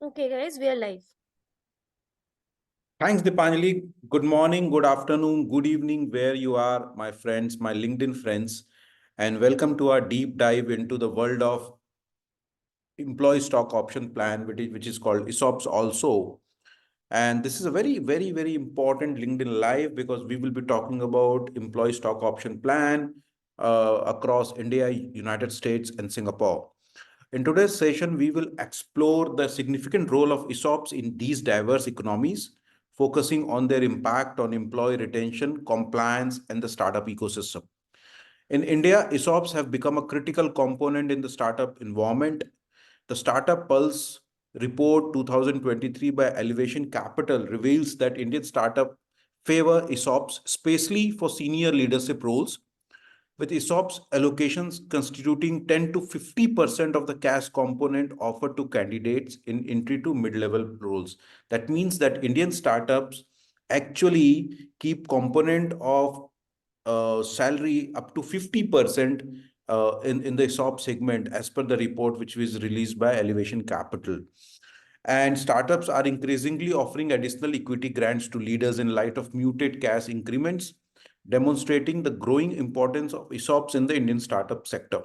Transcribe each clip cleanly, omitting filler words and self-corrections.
Okay, guys, we are live. Thanks, Dipanjali. Good morning, good afternoon, good evening, where you are, my friends, my LinkedIn friends, and welcome to our deep dive into the world of employee stock option plan, which is called ESOPs also. And this is a very, very, very important LinkedIn Live because we will be talking about employee stock option plan across India, United States, and Singapore. In today's session, we will explore the significant role of ESOPs in these diverse economies, focusing on their impact on employee retention, compliance, and the startup ecosystem. In India, ESOPs have become a critical component in the startup environment. The Startup Pulse report 2023 by Elevation Capital reveals that Indian startup favor ESOPs, especially for senior leadership roles, with ESOPs allocations constituting 10 to 50% of the cash component offered to candidates in entry to mid-level roles. That means that Indian startups actually keep component of salary up to 50% in the ESOP segment as per the report which was released by Elevation Capital. And startups are increasingly offering additional equity grants to leaders in light of muted cash increments, demonstrating the growing importance of ESOPs in the Indian startup sector.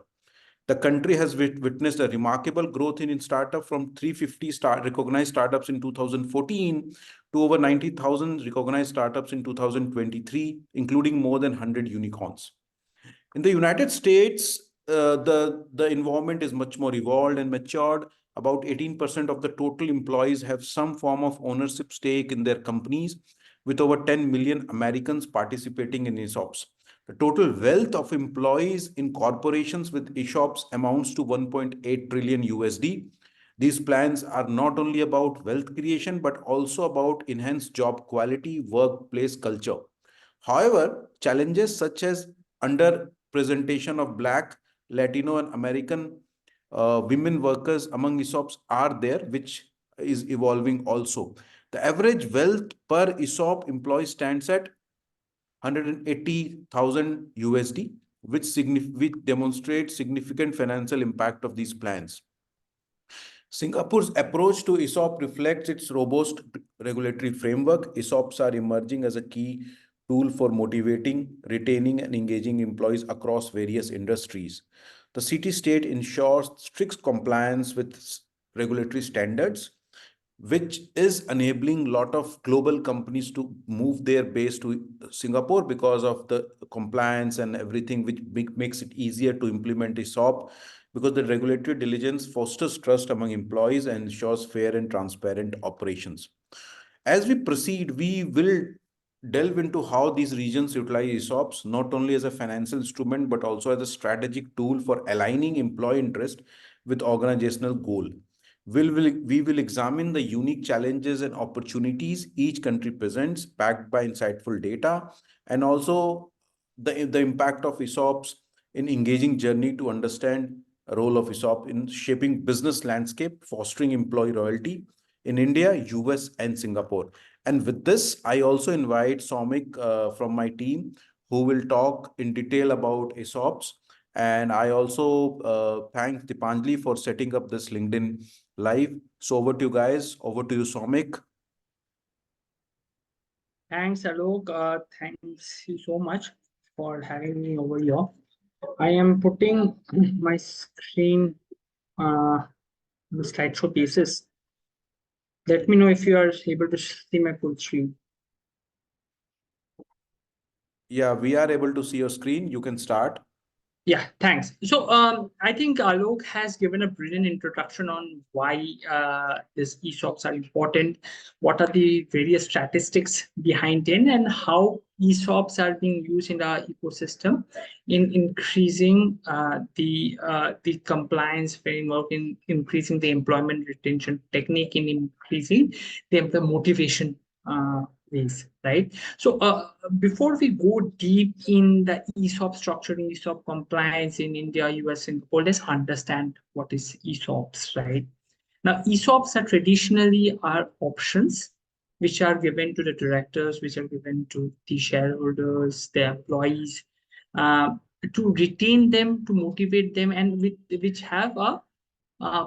The country has witnessed a remarkable growth in startup from 350 recognized startups in 2014 to over 90,000 recognized startups in 2023, including more than 100 unicorns. In the United States, the environment is much more evolved and matured. About 18% of the total employees have some form of ownership stake in their companies, with over 10 million Americans participating in ESOPs. The total wealth of employees in corporations with ESOPs amounts to 1.8 trillion USD. These plans are not only about wealth creation, but also about enhanced job quality, workplace culture. However, challenges such as underrepresentation of Black, Latino, and American women workers among ESOPs are there, which is evolving also. The average wealth per ESOP employee stands at 180,000 USD, which demonstrates significant financial impact of these plans. Singapore's approach to ESOP reflects its robust regulatory framework. ESOPs are emerging as a key tool for motivating, retaining, and engaging employees across various industries. The city state ensures strict compliance with regulatory standards, which is enabling a lot of global companies to move their base to Singapore because of the compliance and everything, which makes it easier to implement ESOP because the regulatory diligence fosters trust among employees and ensures fair and transparent operations. As we proceed, we will delve into how these regions utilize ESOPs not only as a financial instrument but also as a strategic tool for aligning employee interest with organizational goal. We will examine the unique challenges and opportunities each country presents, backed by insightful data, and also the impact of ESOPs in engaging journey to understand a role of ESOP in shaping business landscape, fostering employee loyalty in India, US, and Singapore. And with this, I also invite Somik from my team who will talk in detail about ESOPs. And I also thank Dipanjali for setting up this LinkedIn Live. So over to you guys. Over to you, Somik. Thanks, Alok. Thanks you so much for having me over here. I am putting my screen the slideshow basis. Let me know if you are able to see my full screen. Yeah, we are able to see your screen. You can start. Yeah, thanks. So I think Alok has given a brilliant introduction on why these ESOPs are important, what are the various statistics behind it, and how ESOPs are being used in the ecosystem in increasing the compliance framework, in increasing the employment retention technique, in increasing the motivation ways, right? So before we go deep in the ESOP structuring, ESOP compliance in India, US, Singapore, let's understand what is ESOPs, right? Now, ESOPs are traditionally options which are given to the directors, which are given to the shareholders, the employees, to retain them, to motivate them, and which have a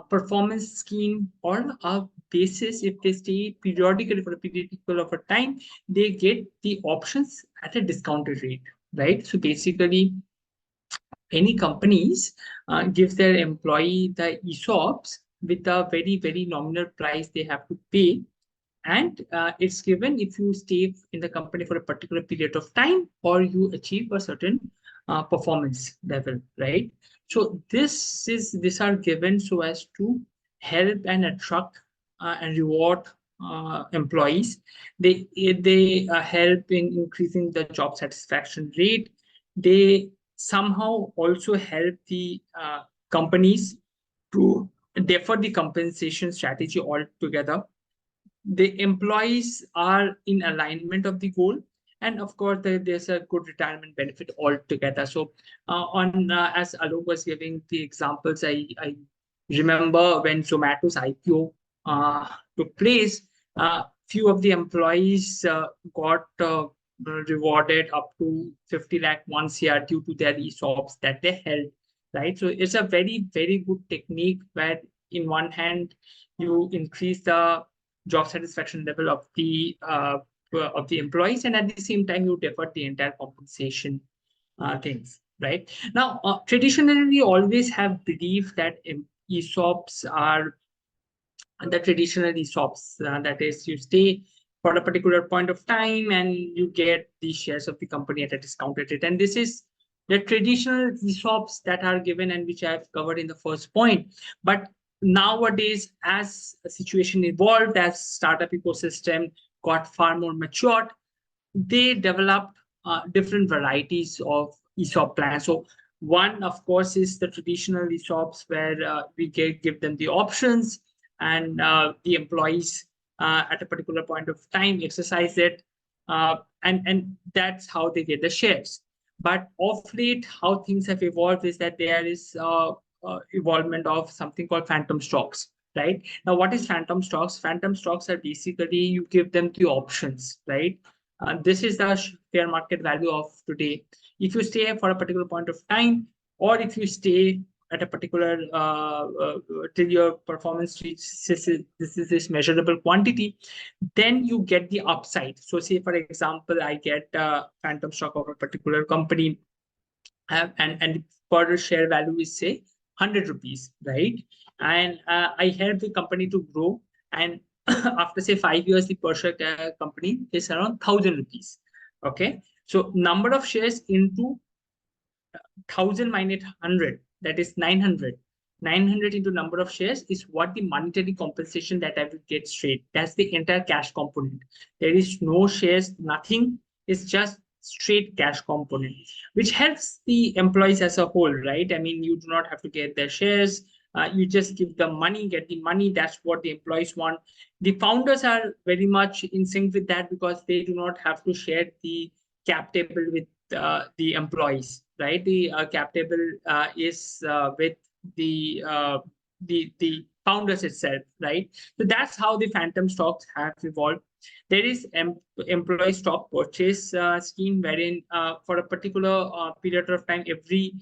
performance scheme or a basis. If they stay periodically for a periodical of a time, they get the options at a discounted rate, right? So basically, any companies give their employee the ESOPs with a very, very nominal price they have to pay, and it's given if you stay in the company for a particular period of time or you achieve a certain performance level, right? So these are given so as to help and attract and reward employees. They help in increasing the job satisfaction rate. They somehow also help the companies to defer the compensation strategy altogether. The employees are in alignment of the goal, and of course there's a good retirement benefit altogether. So on as Alok was giving the examples, I remember when Zomato's IPO took place, few of the employees got rewarded up to 50 lakh 1 CR due to their ESOPs that they held, right? So it's a very, very good technique where in one hand you increase the job satisfaction level of the employees, and at the same time you defer the entire compensation things, right? Now traditionally we always have believed that ESOPs are the traditional ESOPs, that is, you stay for a particular point of time and you get the shares of the company at a discounted rate. And this is the traditional ESOPs that are given and which I've covered in the first point. But nowadays, as a situation evolved, as startup ecosystem got far more matured, they developed different varieties of ESOP plans. So one, of course, is the traditional ESOPs where we give them the options, and the employees at a particular point of time exercise it, and that's how they get the shares. But of late, how things have evolved is that there is evolvement of something called phantom stocks. Right now, what is phantom stocks? Phantom stocks are basically you give them the options, right? This is the fair market value of today. If you stay for a particular point of time, or if you stay at a particular till your performance reaches this measurable quantity, then you get the upside. So say for example, I get a phantom stock of a particular company, and per share value is say 100 rupees, right? And I help the company to grow, and after say 5 years the per share company is around 1,000 rupees. Okay, so number of shares into 1,000 minus 100, that is 900. 900 into number of shares is what the monetary compensation that I will get straight. That's the entire cash component. There is no shares, nothing. It's just straight cash component, which helps the employees as a whole, right? I mean, you do not have to get their shares. You just give them money, get the money. That's what the employees want. The founders are very much in sync with that because they do not have to share the cap table with the employees, right? The cap table is with the founders itself, right? So that's how the phantom stocks have evolved. There is employee stock purchase scheme wherein for a particular period of time, every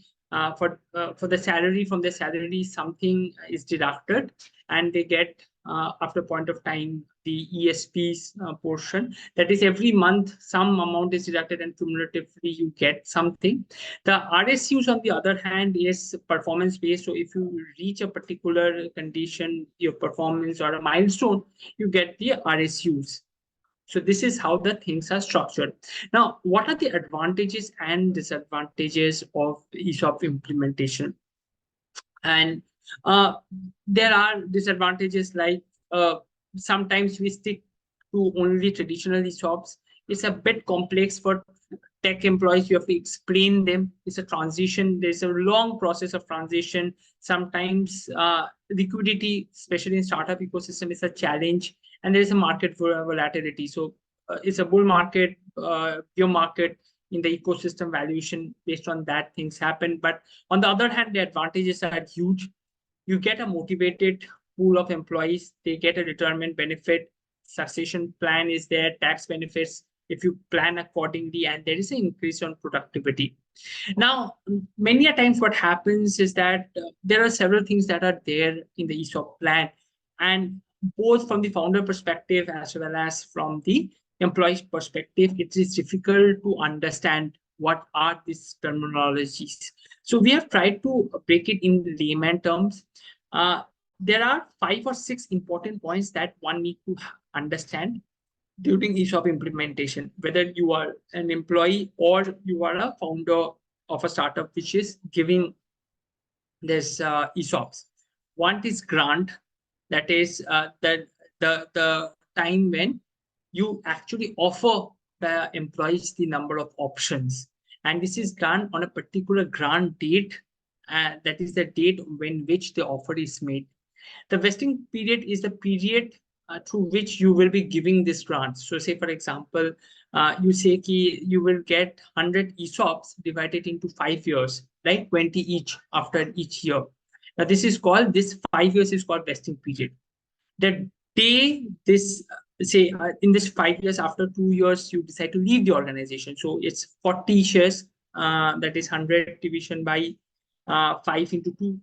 for the salary, from the salary something is deducted, and they get after a point of time the ESPs portion. That is, every month some amount is deducted and cumulatively you get something. The RSUs, on the other hand, is performance based. So if you reach a particular condition, your performance or a milestone, you get the RSUs. So this is how the things are structured. Now, what are the advantages and disadvantages of ESOP implementation? And there are disadvantages like sometimes we stick to only traditional ESOPs. It's a bit complex for tech employees. You have to explain them. It's a transition. There's a long process of transition. Sometimes liquidity, especially in startup ecosystem, is a challenge, and there's a market volatility. So it's a bull market, bear market. In the ecosystem valuation, based on that, things happen. But on the other hand, the advantages are huge. You get a motivated pool of employees. They get a retirement benefit. Succession plan is there. Tax benefits if you plan accordingly, and there is an increase on productivity. Now, many a times what happens is that there are several things that are there in the ESOP plan, and both from the founder perspective as well as from the employee's perspective, it is difficult to understand what are these terminologies. So we have tried to break it in layman terms. There are 5 or 6 important points that one need to understand during ESOP implementation, whether you are an employee or you are a founder of a startup which is giving this ESOPs. One is grant, that is the time when you actually offer the employees the number of options, and this is done on a particular grant date, that is the date when which the offer is made. The vesting period is the period through which you will be giving this grant. So say, for example, you say ki you will get 100 ESOPs divided into 5 years, right? 20 each after each year. Now, this 5 years is called vesting period. The day this, say, in this 5 years, after 2 years, you decide to leave the organization. So it's 40 shares, that is 100 division by 5 into 2.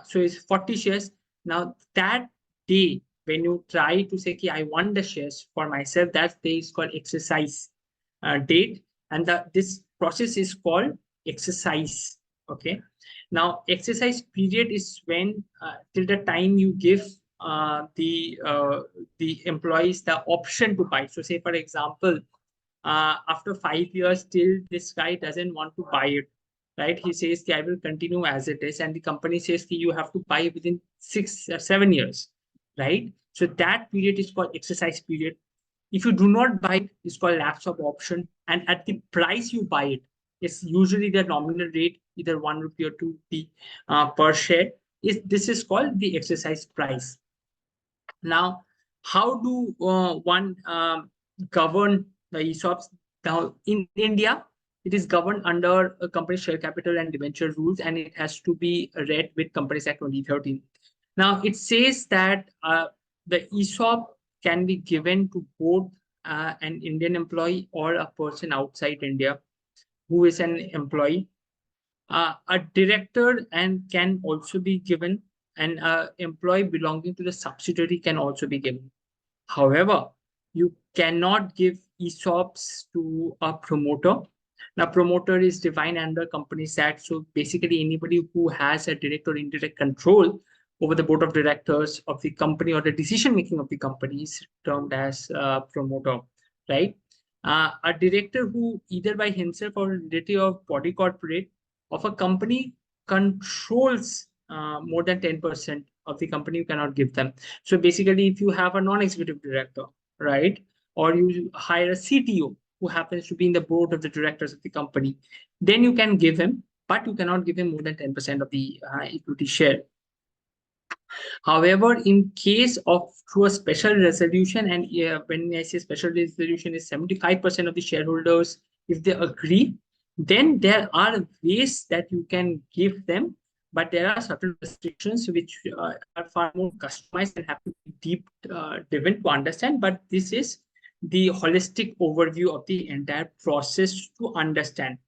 So it's 40 shares. Now, that day, when you try to say, I want the shares for myself, that day is called exercise date. And this process is called exercise. Okay. Now, exercise period is when till the time you give the employees the option to buy. So say, for example, after 5 years, still this guy doesn't want to buy it, right? He says, I will continue as it is. And the company says, you have to buy within 6 or 7 years, right? So that period is called exercise period. If you do not buy it, it's called lapse of option. And at the price you buy it, it's usually the nominal rate, either 1 rupee or 2 rupee per share. This is called the exercise price. Now, how do one govern the ESOPs? Now, in India, it is governed under a company share capital and debenture rules, and it has to be read with Companies Act 2013. Now, it says that the ESOP can be given to both an Indian employee or a person outside India who is an employee. A director and can also be given, and an employee belonging to the subsidiary can also be given. However, you cannot give ESOPs to a promoter. Now, promoter is defined under Companies Act. So basically, anybody who has a direct or indirect control over the board of directors of the company or the decision making of the company is termed as promoter, right? A director who either by himself or relative of body corporate of a company controls more than 10% of the company, you cannot give them. So basically, if you have a non-executive director, right, or you hire a CTO who happens to be in the board of the directors of the company, then you can give him, but you cannot give him more than 10% of the equity share. However, in case of through a special resolution, and when I say special resolution is 75% of the shareholders, if they agree, then there are ways that you can give them, but there are certain restrictions which are far more customized and have to be deep driven to understand. But this is the holistic overview of the entire process to understand.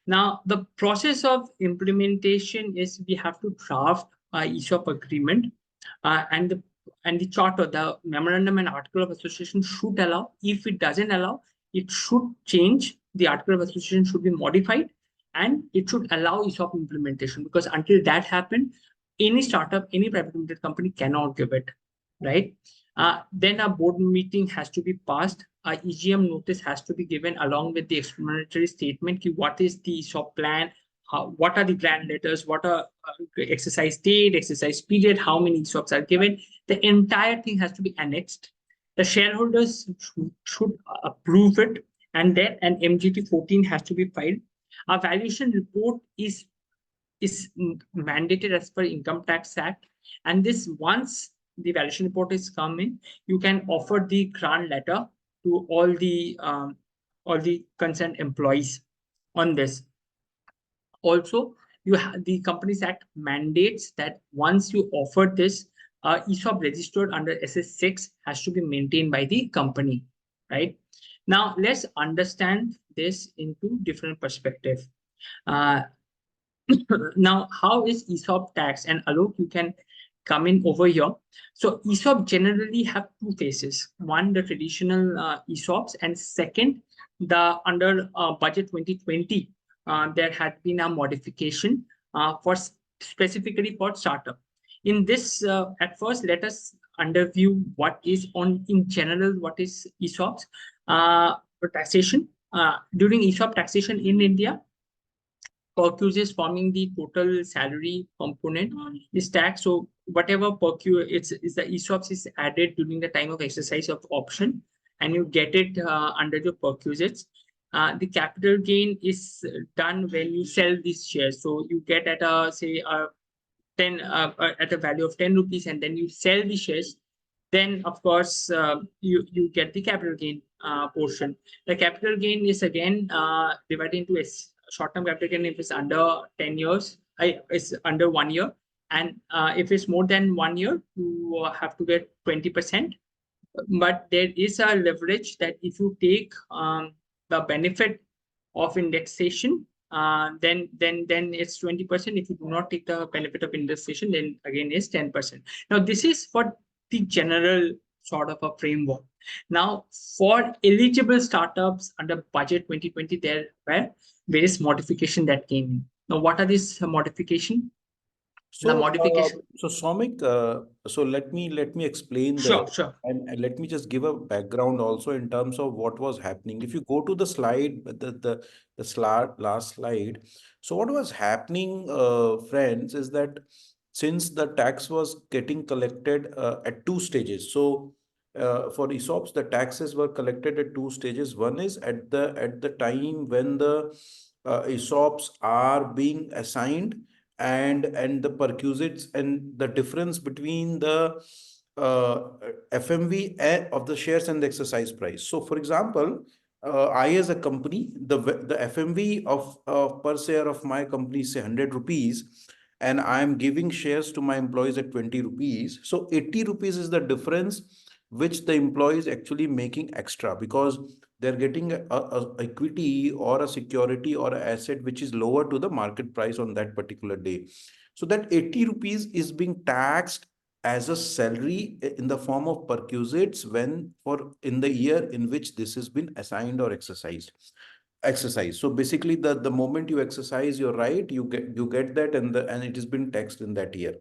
Now, the process of implementation is we have to draft a ESOP agreement, and the charter, the memorandum and article of association should allow. If it doesn't allow, it should change. The article of association should be modified, and it should allow ESOP implementation, because until that happens, any startup, any private limited company cannot give it, right? Then a board meeting has to be passed. A EGM notice has to be given along with the explanatory statement. What is the ESOP plan? What are the plan letters? What are exercise date, exercise period? How many ESOPs are given? The entire thing has to be annexed. The shareholders should approve it, and then an MGT 14 has to be filed. A valuation report is mandated as per Income Tax Act, and this once the valuation report is coming, you can offer the grant letter to all the concerned employees on this. Also, the Companies Act mandates that once you offer this, ESOP registered under SS6 has to be maintained by the company, right? Now, let's understand this into different perspective. Uh, Now, how is ESOP tax? And Alok, you can come in over here. So ESOP generally have two phases. One, the traditional ESOPs, and second, the under budget 2020, there had been a modification for specifically for startup. In this, at first, let us underview what is on in general, what is ESOPs. For taxation. During ESOP taxation in India, perquisites forming the total salary component is taxed. So whatever perque it's is the ESOPs is added during the time of exercise of option, and you get it under your perquisites. The capital gain is done when you sell these shares. So you get at a say a 10 at a value of 10 rupees, and then you sell the shares. Then of course you get the capital gain portion. The capital gain is again divided into a short-term capital gain if it's under 10 years, it's under 1 year, and if it's more than 1 year, you have to get 20%. But there is a leverage that if you take the benefit of indexation, then it's 20%. If you do not take the benefit of indexation, then again is 10%. Now, this is for the general sort of a framework. Now, for eligible startups under budget 2020, there were various modification that came in. Now, what are these modification? The So, modification. so Soumik, so let me explain that, Sure, sure. and let me just give a background also in terms of what was happening. If you go to the slide, the slide, last slide. So what was happening, friends, is that since the tax was getting collected at two stages. So for ESOPs, the taxes were collected at two stages. One is at the time when the ESOPs are being assigned, and the perquisites and the difference between the uh, FMV of the shares and the exercise price. So, for example, I as a company, the FMV of per share of my company is say 100 rupees, and I am giving shares to my employees at 20 rupees. So 80 rupees is the difference which the employee is actually making extra, because they're getting a equity or a security or an asset which is lower to the market price on that particular day. So that 80 rupees is being taxed as a salary in the form of perquisites when for in the year in which this has been assigned or exercise. So basically the moment you exercise your right, you get that, and it has been taxed in that year.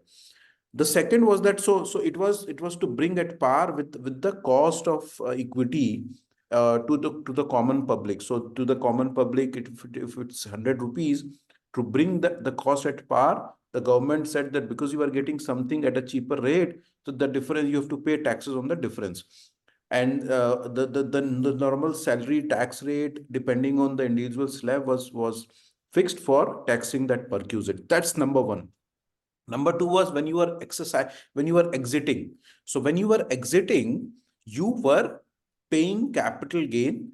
The second was that, so it was to bring at par with the cost of equity to the common public. So to the common public, if it's 100 rupees, to bring the cost at par, the government said that because you are getting something at a cheaper rate, so the difference you have to pay taxes on the difference. And the normal salary tax rate, depending on the individual slab, was fixed for taxing that perquisite. That's number one. Number two was when you were exiting. So when you were exiting, you were paying capital gain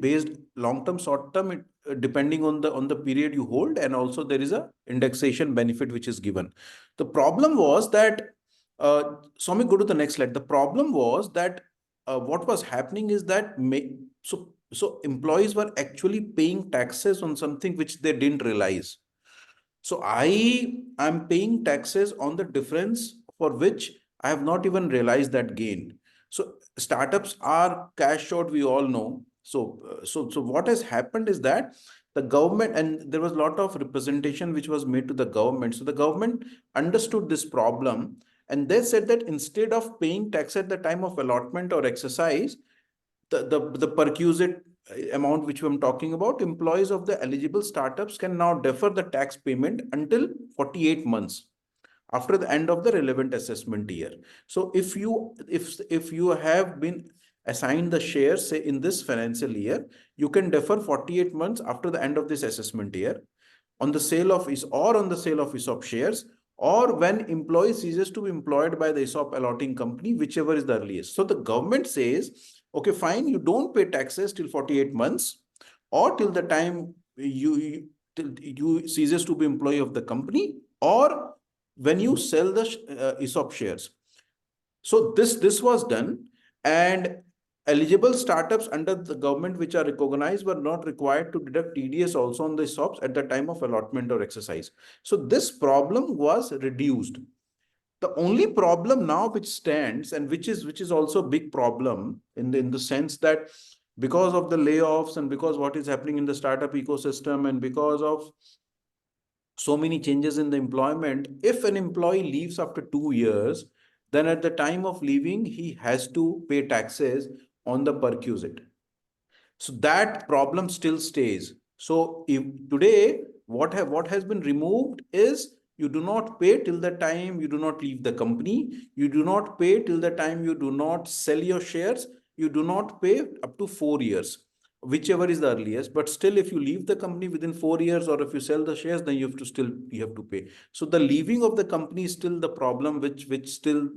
based long term, short term, depending on the period you hold, and also there is a indexation benefit which is given. The problem was that, so me go to the next slide. The problem was that what was happening is that so employees were actually paying taxes on something which they didn't realize. So I am paying taxes on the difference for which I have not even realized that gain. So startups are cash short, we all know. So what has happened is that the government, and there was a lot of representation which was made to the government. So the government understood this problem, and they said that instead of paying tax at the time of allotment or exercise, the perquisite amount which I'm talking about, employees of the eligible startups can now defer the tax payment until 48 months after the end of the relevant assessment year. So if you have been assigned the shares, say in this financial year, you can defer 48 months after the end of this assessment year on the sale of is or on the sale of ESOP shares, or when employee ceases to be employed by the ESOP allotting company, whichever is the earliest. So the government says, okay, fine, you don't pay taxes till 48 months, or till the time till you ceases to be employee of the company, or when you sell the ESOP shares. So this was done, and Eligible startups under the government which are recognized were not required to deduct TDS also on the ESOPs at the time of allotment or exercise. So this problem was reduced. The only problem now which stands, and which is also a big problem in the sense that because of the layoffs and because what is happening in the startup ecosystem and because of so many changes in the employment, if an employee leaves after 2 years, then at the time of leaving he has to pay taxes on the perquisite. So that problem still stays. So if today what has been removed is you do not pay till the time you do not leave the company, you do not pay till the time you do not sell your shares, you do not pay up to 4 years, whichever is the earliest. But still, if you leave the company within 4 years or if you sell the shares, then you have to pay. So the leaving of the company is still the problem, which still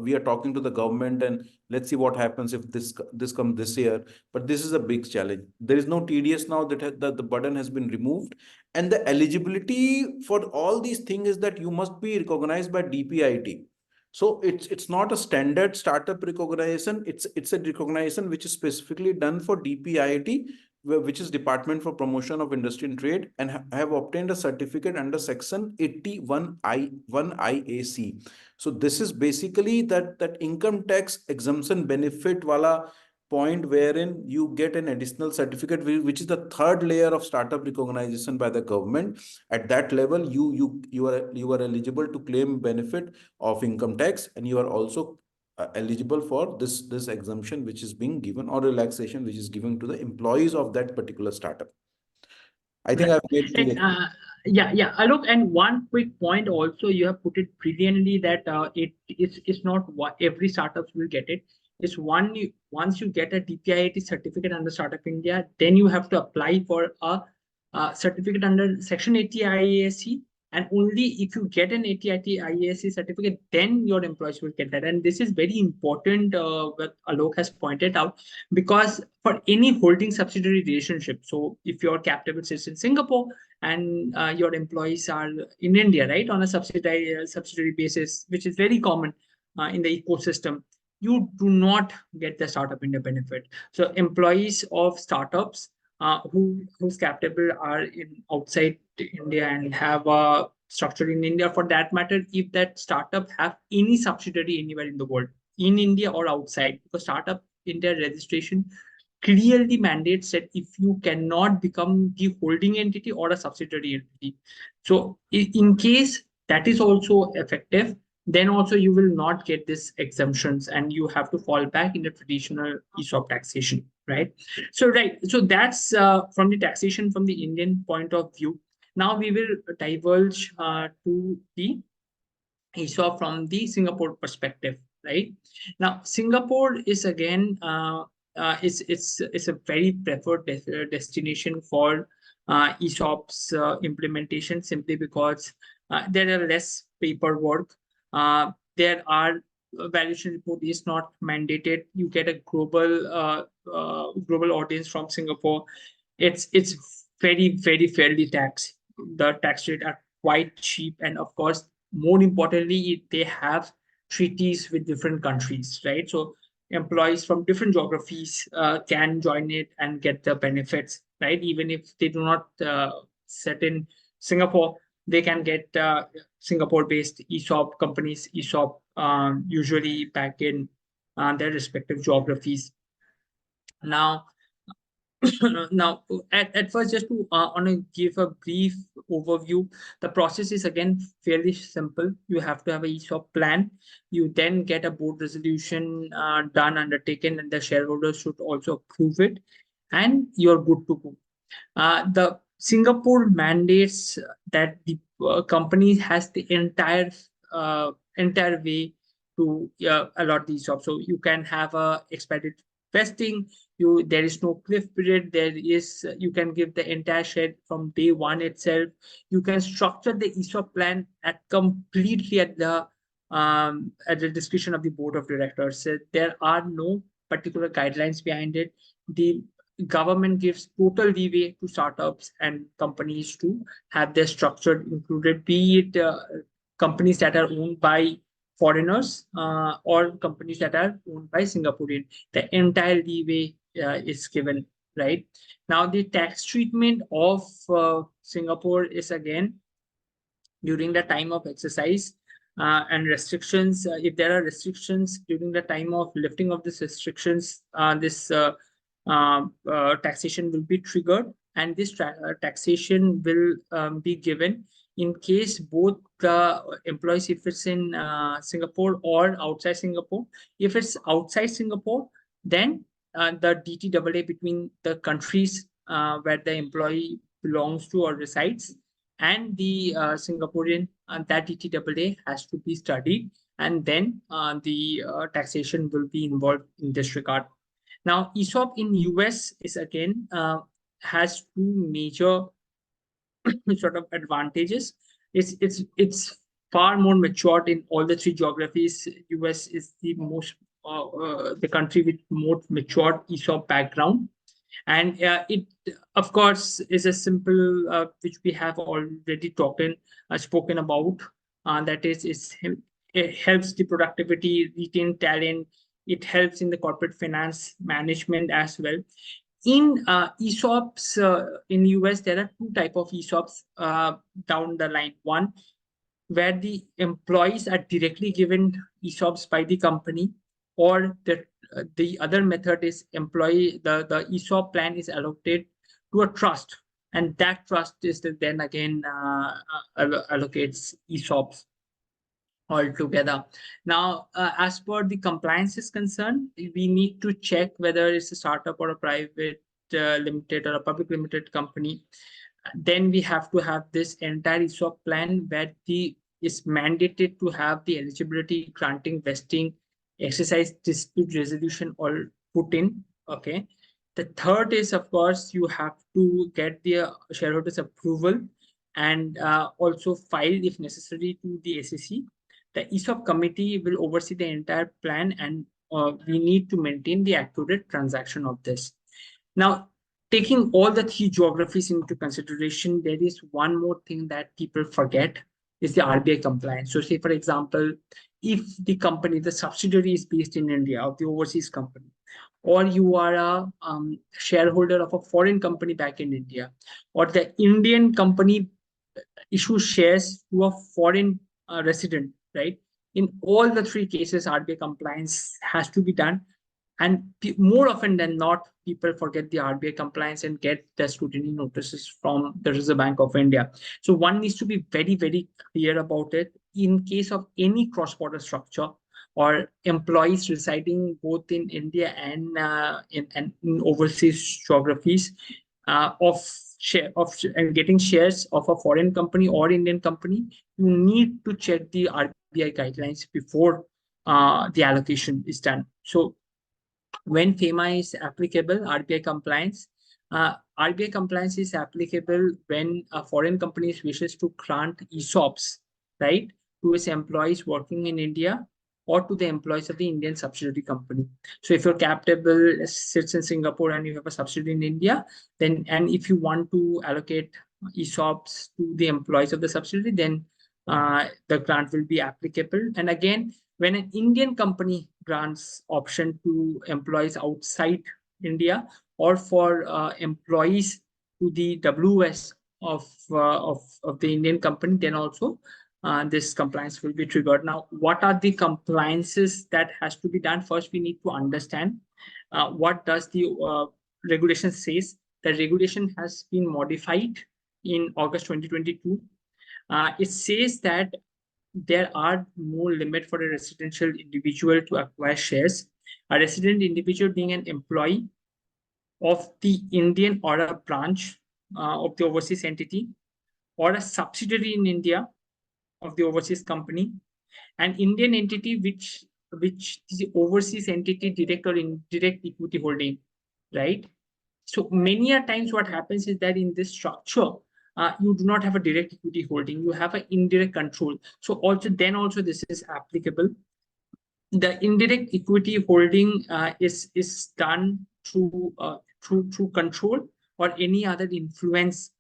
we are talking to the government, and let's see what happens if this comes this year. But this is a big challenge. There is no TDS now, that the burden has been removed, and the eligibility for all these things is that you must be recognized by DPIT. So it's not a standard startup recognition. It's a recognition which is specifically done for DPIT, which is Department for Promotion of Industry and Trade, and have obtained a certificate under Section 81I1 IAC. So this is basically that income tax exemption benefit wala point wherein you get an additional certificate, which is the third layer of startup recognition by the government. At that level, you are eligible to claim benefit of income tax, and you are also eligible for this exemption which is being given, or relaxation which is given to the employees of that particular startup. I think Right. I've made And clear. yeah, Alok, and one quick point also, you have put it brilliantly that it's not what every startups will get it. It's once you get a DPIIT certificate under Startup India, then you have to apply for a certificate under Section 80 IASC, and only if you get an 80 IASC certificate, then your employees will get that. And this is very important, what Alok has pointed out, because for any holding subsidiary relationship, so if your captive sits in Singapore and your employees are in India, right, on a subsidiary basis, which is very common in the ecosystem, you do not get the Startup India benefit. So employees of startups whose capital are in outside India and have a structure in India, for that matter, if that startup have any subsidiary anywhere in the world, in India or outside, because Startup India registration clearly mandates that if you cannot become the holding entity or a subsidiary entity. So in case that is also effective, then also you will not get this exemptions and you have to fall back in the traditional ESOP taxation, right? So right, so that's from the taxation from the Indian point of view. Now we will diverge to the ESOP from the Singapore perspective, right? Now, Singapore is again it's a very preferred destination for ESOPs implementation, simply because there are less paperwork. There are valuation report is not mandated. You get a global audience from Singapore. It's very fairly taxed. The tax rate are quite cheap, and of course, more importantly, they have treaties with different countries, right? So employees from different geographies can join it and get the benefits, right? Even if they do not set in Singapore, they can get Singapore-based ESOP companies, ESOP usually back in their respective geographies. Now, now, at first, just to want to give a brief overview, the process is again fairly simple. You have to have a ESOP plan. You then get a board resolution done, undertaken, and the shareholders should also approve it, and you're good to go. The Singapore mandates that the company has the entire way to allot these jobs. So you can have a expedited vesting. There is no cliff period. There is you can give the entire share from day one itself. You can structure the ESOP plan at completely at the discretion of the board of directors. So there are no particular guidelines behind it. The government gives total leeway to startups and companies to have their structure included, be it companies that are owned by foreigners or companies that are owned by Singaporean. The entire leeway is given, right? Now, the tax treatment of Singapore is again during the time of exercise and restrictions. If there are restrictions during the time of lifting of these restrictions, this taxation will be triggered, and this taxation will be given in case both the employees, if it's in Singapore or outside Singapore. If it's outside Singapore, then the DTAA between the countries where the employee belongs to or resides and the Singaporean, that DTAA has to be studied, and then the taxation will be involved in this regard. Now, ESOP in US is again has two major sort of advantages. It's far more matured in all the three geographies. US is the most the country with more matured ESOP background, and it of course is a simple which we have already spoken about, that is it helps the productivity, retain talent. It helps in the corporate finance management as well. In ESOPs in US, there are two type of ESOPs down the line. One where the employees are directly given ESOPs by the company, or the other method is the ESOP plan is allocated to a trust, and that trust is then again allocates ESOPs altogether. Now, as per the compliance is concerned, we need to check whether it's a startup or a private limited or a public limited company. Then we have to have this entire ESOP plan where the is mandated to have the eligibility, granting, vesting, exercise, dispute resolution all put in. Okay. The third is, of course, you have to get the shareholders' approval and also file, if necessary, to the SEC. The ESOP committee will oversee the entire plan, and we need to maintain the accurate transaction of this. Now, taking all the three geographies into consideration, there is one more thing that people forget is the RBI compliance. So say, for example, if the company, the subsidiary is based in India, of the overseas company, or you are a shareholder of a foreign company back in India, or the Indian company issues shares to a foreign resident, right? In all the three cases, RBI compliance has to be done. And more often than not, people forget the RBI compliance and get the scrutiny notices from the Reserve Bank of India. So one needs to be very, very clear about it. In case of any cross-border structure or employees residing both in India and in overseas geographies and getting shares of a foreign company or Indian company, you need to check the RBI guidelines before the allocation is done. So when FEMA is applicable, RBI compliance is applicable when a foreign company wishes to grant ESOPs, right, to its employees working in India or to the employees of the Indian subsidiary company. So if your captable sits in Singapore and you have a subsidiary in India, then, and if you want to allocate ESOPs to the employees of the subsidiary, then the grant will be applicable. And again, when an Indian company grants option to employees outside India or for employees to the WS of the Indian company, then also this compliance will be triggered. Now, what are the compliances that has to be done? First, we need to understand what does the regulation says. The regulation has been modified in August 2022. It says that there are no limit for a residential individual to acquire shares. A resident individual being an employee of the Indian or a branch of the overseas entity, or a subsidiary in India of the overseas company, an Indian entity which the overseas entity direct or indirect equity holding, right? So many a times what happens is that in this structure, you do not have a direct equity holding, you have an indirect control. So also this is applicable. The indirect equity holding is done through control or any other influence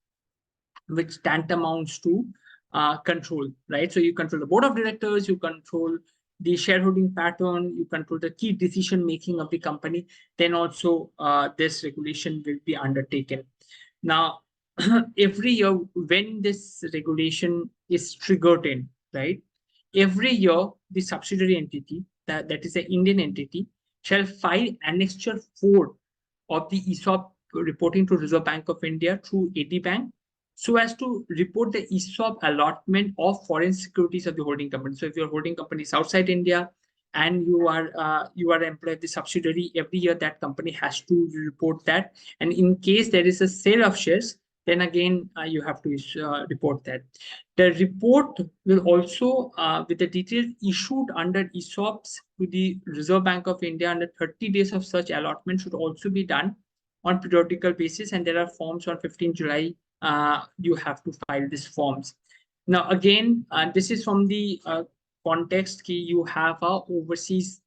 which tantamounts to control, right? So you control the board of directors, you control the shareholding pattern, you control the key decision making of the company, then also this regulation will be undertaken. Now, every year when this regulation is triggered in, right, every year the subsidiary entity, that is an Indian entity, shall file annexure 4 of the ESOP reporting to Reserve Bank of India through AD Bank, so as to report the ESOP allotment of foreign securities of the holding company. So if your holding company is outside India and you are employed of the subsidiary, every year that company has to report that. And in case there is a sale of shares, then again you have to report that. The report will also, with the details issued under ESOPs to the Reserve Bank of India under 30 days of such allotment, should also be done on periodical basis. And there are forms on 15 July. You have to file these forms. Now, again, this is from the context that you have a overseas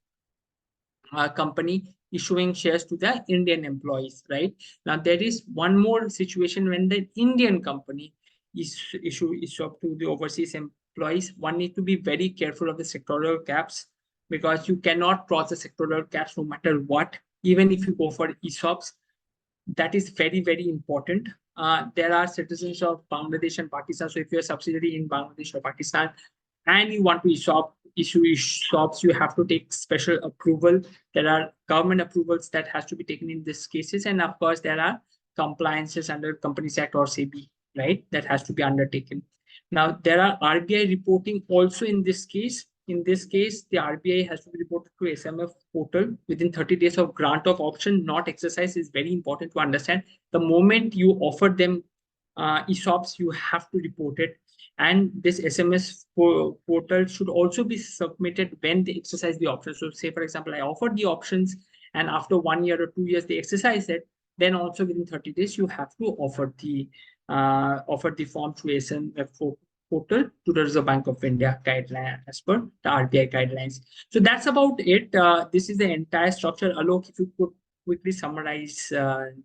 company issuing shares to the Indian employees, right? Now, there is one more situation when the Indian company is issue ESOP to the overseas employees. One need to be very careful of the sectoral caps, because you cannot cross the sectoral caps no matter what, even if you go for ESOPs. That is very, very important. There are citizens of Bangladesh and Pakistan. So if you're a subsidiary in Bangladesh or Pakistan and you want to issue ESOPs, you have to take special approval. There are government approvals that has to be taken in these cases. And of course, there are compliances under Companies Act or SEBI, right? That has to be undertaken. Now, there are RBI reporting also in this case. In this case, the RBI has to be reported to SMF portal within 30 days of grant of option not exercise. Is very important to understand. The moment you offer them ESOPs, you have to report it. And this SMS portal should also be submitted when they exercise the option. So say, for example, I offered the options and after 1 year or 2 years, they exercise it. Then also within 30 days, you have to offer the form to SMF portal to the Reserve Bank of India guideline as per the RBI guidelines. So that's about it. This is the entire structure. Alok, if you could quickly summarize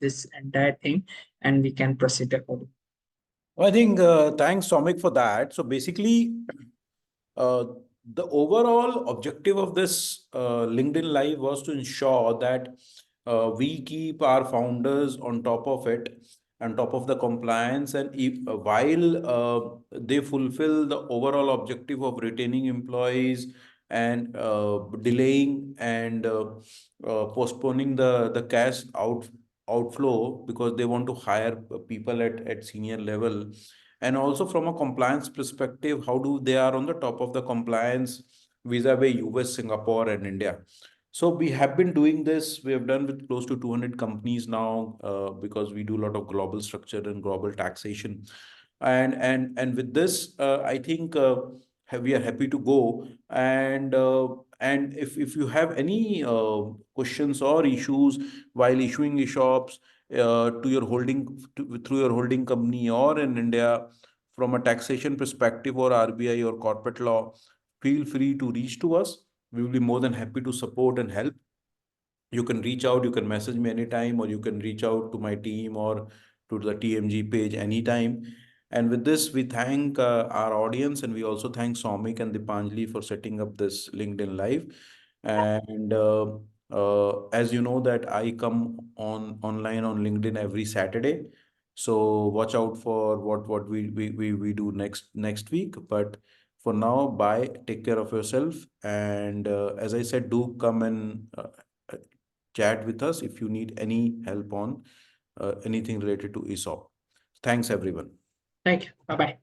this entire thing, and we can proceed accordingly. I think thanks, Somik, for that. So basically, uh, the overall objective of this LinkedIn Live was to ensure that we keep our founders on top of it, on top of the compliance, and while they fulfill the overall objective of retaining employees and delaying and postponing the cash outflow because they want to hire people at senior level, and also from a compliance perspective, how do they are on the top of the compliance vis-a-vis US, Singapore, and India. So we have been doing this. We have done with close to 200 companies now because we do a lot of global structure and global taxation. And with this, I think we are happy to go. And if you have any questions or issues while issuing ESOPs to your through your holding company or in India from a taxation perspective or RBI or corporate law, feel free to reach to us. We will be more than happy to support and help. You can reach out, you can message me anytime, or you can reach out to my team or to the TMG page anytime. And with this, we thank our audience, and we also thank Somik and Dipanjali for setting up this LinkedIn Live. And as you know that I come on online on LinkedIn every Saturday. So watch out for what we do next week. But for now, bye. Take care of yourself. And as I said, do come and chat with us if you need any help on anything related to ESOP. Thanks, everyone. Thank you. Bye-bye.